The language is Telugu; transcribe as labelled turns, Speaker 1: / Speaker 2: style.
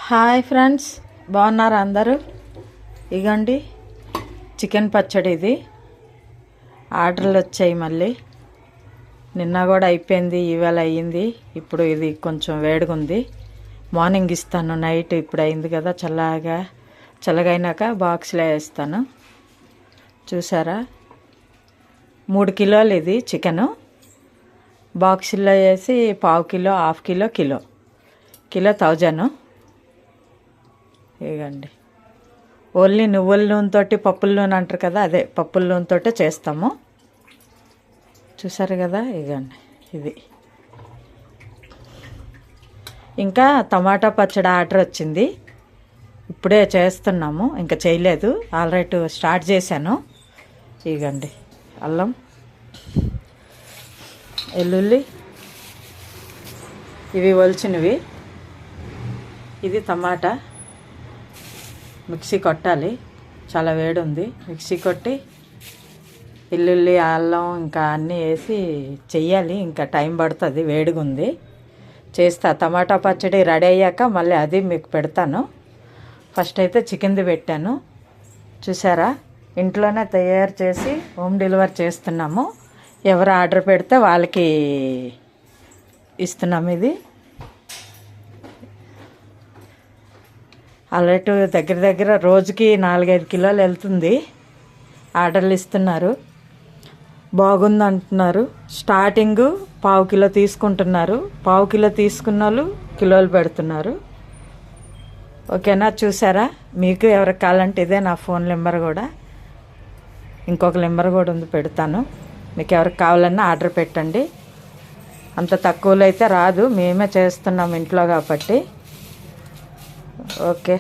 Speaker 1: హాయ్ ఫ్రెండ్స్, బాగున్నారా అందరూ? ఇగండి చికెన్ పచ్చడి. ఇది ఆర్డర్లు వచ్చాయి మళ్ళీ. నిన్న కూడా అయిపోయింది, ఈవేళ అయ్యింది. ఇప్పుడు ఇది కొంచెం వేడిగా ఉంది. మార్నింగ్ ఇస్తాను, నైట్ ఇప్పుడు అయింది కదా, చల్లగైనాక బాక్స్లో వేస్తాను. చూసారా, 3 కిలోలు ఇది చికెను. బాక్సుల్లో వేసి ½ కిలో, ½ కిలో, కిలో 1000. ఇగండి, ఓన్లీ నువ్వుల నూనెతోటి, పప్పుల నూనె అంటారు కదా, అదే పప్పుల నూనెతోటే చేస్తాము. చూసారు కదా, ఇగండి ఇది. ఇంకా టమాటా పచ్చడి ఆర్డర్ వచ్చింది, ఇప్పుడే చేస్తున్నాము, ఇంకా చేయలేదు. ఆల్రెడీ స్టార్ట్ చేశాను. ఇగండి అల్లం, వెల్లుల్లి, ఇవి ఒలిచినవి. ఇది టమాటా మిక్సీ కొట్టాలి, చాలా వేడి ఉంది. మిక్సీ కొట్టి వెల్లుల్లి, అల్లం ఇంకా అన్నీ వేసి చెయ్యాలి. ఇంకా టైం పడుతుంది, వేడిగా ఉంది. చేస్తా. టమాటా పచ్చడి రెడీ అయ్యాక మళ్ళీ అది మీకు పెడతాను. ఫస్ట్ అయితే చికెన్ది పెట్టాను. చూసారా, ఇంట్లోనే తయారు చేసి హోమ్ డెలివరీ చేస్తున్నాము. ఎవరు ఆర్డర్ పెడితే వాళ్ళకి ఇస్తున్నాము. ఇది ఆల్రెడీ దగ్గర రోజుకి 4-5 కిలోలు వెళ్తుంది. ఆర్డర్లు ఇస్తున్నారు, బాగుంది అంటున్నారు. స్టార్టింగ్ ½ కిలో తీసుకుంటున్నారు, ½ కిలో తీసుకున్న వాళ్ళు కిలోలు పెడుతున్నారు. ఓకేనా? చూసారా, మీకు ఎవరికి కావాలంటే ఇదే నా ఫోన్ నెంబర్. కూడా ఇంకొక నెంబర్ కూడా ఉంది, పెడతాను. మీకు ఎవరికి కావాలన్నా ఆర్డర్ పెట్టండి. అంత తక్కువలో అయితే రాదు, మేమే చేస్తున్నాం ఇంట్లో కాబట్టి. ఓకే.